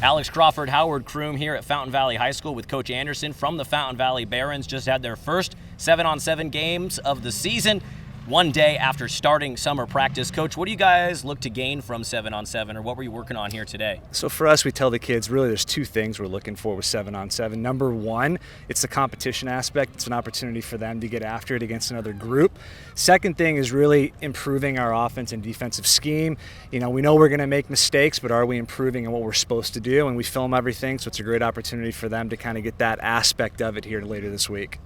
Alex Crawford, Howard Kroom here at Fountain Valley High School with Coach Anderson from the Fountain Valley Barons. Just had their first 7-on-7 games of the season, one day after starting summer practice. Coach, what do you guys look to gain from 7-on-7, or what were you working on here today? So for us, we tell the kids really there's two things we're looking for with 7-on-7. Number one, it's the competition aspect. It's an opportunity for them to get after it against another group. Second thing is really improving our offense and defensive scheme. We know we're going to make mistakes, but are we improving in what we're supposed to do? And we film everything, so it's a great opportunity for them to kind of get that aspect of it here later this week.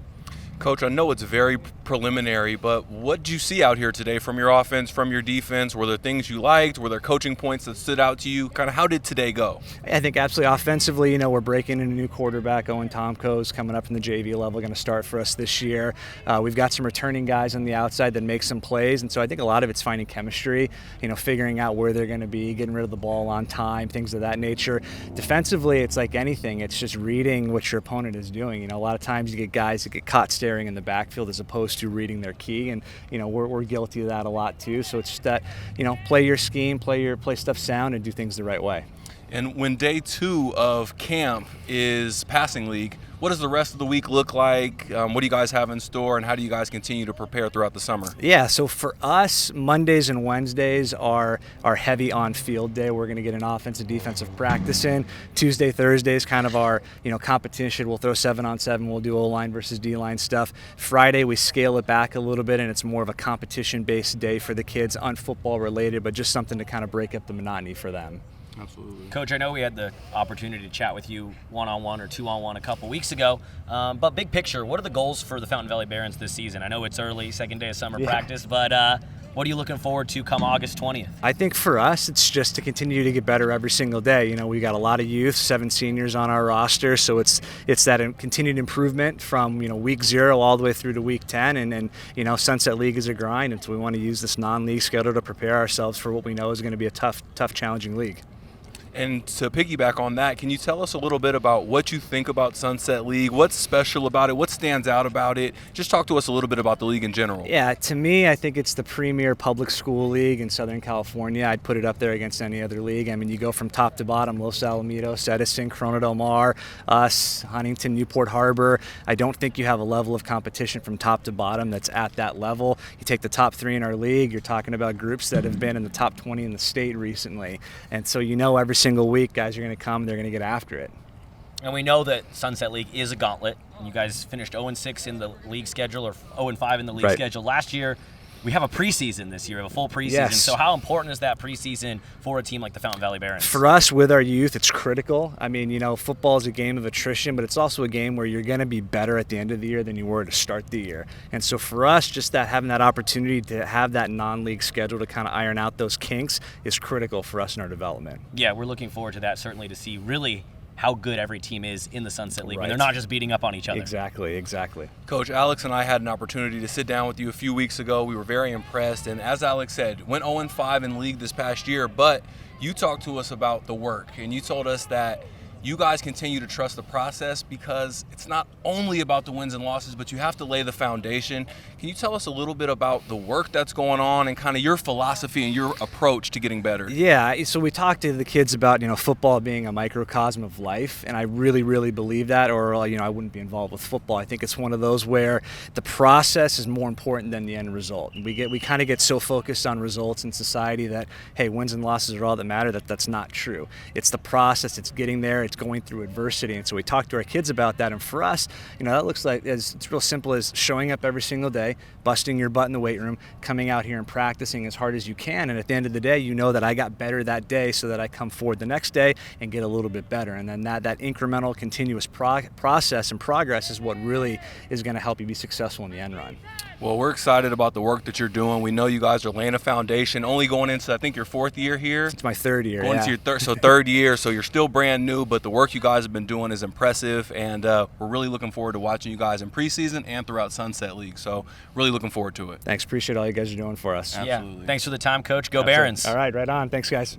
Coach, I know it's very preliminary, but what did you see out here today from your offense, from your defense? Were there things you liked? Were there coaching points that stood out to you? Kind of how did today go? I think absolutely offensively, we're breaking in a new quarterback. Owen Tomko's coming up from the JV level, going to start for us this year. We've got some returning guys on the outside that make some plays, and so I think a lot of it's finding chemistry, figuring out where they're going to be, getting rid of the ball on time, things of that nature. Defensively, it's like anything. It's just reading what your opponent is doing. A lot of times you get guys that get caught staring in the backfield as opposed to reading their key, and we're guilty of that a lot too. So it's just that play your scheme, play stuff sound, and do things the right way. And when day 2 of camp is passing league, what does the rest of the week look like? What do you guys have in store, and how do you guys continue to prepare throughout the summer? Yeah, so for us, Mondays and Wednesdays are our heavy on-field day. We're going to get an offensive defensive practice in. Tuesday, Thursday is kind of our competition. We'll throw 7-on-7. We'll do O-line versus D-line stuff. Friday, we scale it back a little bit, and it's more of a competition-based day for the kids, unfootball related, but just something to kind of break up the monotony for them. Absolutely. Coach, I know we had the opportunity to chat with you one-on-one or two-on-one a couple weeks ago, but big picture, what are the goals for the Fountain Valley Barons this season? I know it's early, second day of summer practice, but what are you looking forward to come August 20th? I think for us, it's just to continue to get better every single day. We got a lot of youth, 7 seniors on our roster, so it's that continued improvement from week 0 all the way through to week 10, and Sunset League is a grind, and so we want to use this non-league schedule to prepare ourselves for what we know is going to be a tough, challenging league. And to piggyback on that, can you tell us a little bit about what you think about Sunset League? What's special about it? What stands out about it? Just talk to us a little bit about the league in general. Yeah, to me, I think it's the premier public school league in Southern California. I'd put it up there against any other league. I mean, you go from top to bottom, Los Alamitos, Edison, Corona Del Mar, us, Huntington, Newport Harbor. I don't think you have a level of competition from top to bottom that's at that level. You take the top 3 in our league, you're talking about groups that have been in the top 20 in the state recently. And so every single week guys are going to come, they're going to get after it. And we know that Sunset League is a gauntlet. You guys finished 0-6 in the league schedule, or 0-5 in the league schedule last year. We have a preseason this year, a full preseason. Yes. So how important is that preseason for a team like the Fountain Valley Barons? For us, with our youth, it's critical. I mean, football is a game of attrition, but it's also a game where you're going to be better at the end of the year than you were to start the year. And so for us, just having that opportunity to have that non-league schedule to kind of iron out those kinks is critical for us in our development. Yeah, we're looking forward to that, certainly, to see really how good every team is in the Sunset League when they're not just beating up on each other. Exactly. Coach, Alex and I had an opportunity to sit down with you a few weeks ago. We were very impressed, and as Alex said, went 0-5 in the league this past year, but you talked to us about the work, and you told us that you guys continue to trust the process because it's not only about the wins and losses, but you have to lay the foundation. Can you tell us a little bit about the work that's going on and kind of your philosophy and your approach to getting better? Yeah, so we talked to the kids about, football being a microcosm of life, and I really, really believe that, or, I wouldn't be involved with football. I think it's one of those where the process is more important than the end result. We kind of get so focused on results in society that, hey, wins and losses are all that matter. That's not true. It's the process. It's getting there. It's going through adversity, and so we talked to our kids about that. And for us, that looks like it's real simple as showing up every single day, busting your butt in the weight room, coming out here and practicing as hard as you can, and at the end of the day, that I got better that day so that I come forward the next day and get a little bit better. And then that incremental, continuous process and progress is what really is going to help you be successful in the end run. Well, we're excited about the work that you're doing. We know you guys are laying a foundation, only going into, I think, your 4th year here. It's my 3rd year. Going into your third year, so you're still brand new, but the work you guys have been doing is impressive, and we're really looking forward to watching you guys in preseason and throughout Sunset League. So really looking forward to it. Thanks. Appreciate all you guys are doing for us. Absolutely. Yeah. Thanks for the time, Coach. Go Barons. All right, right on. Thanks, guys.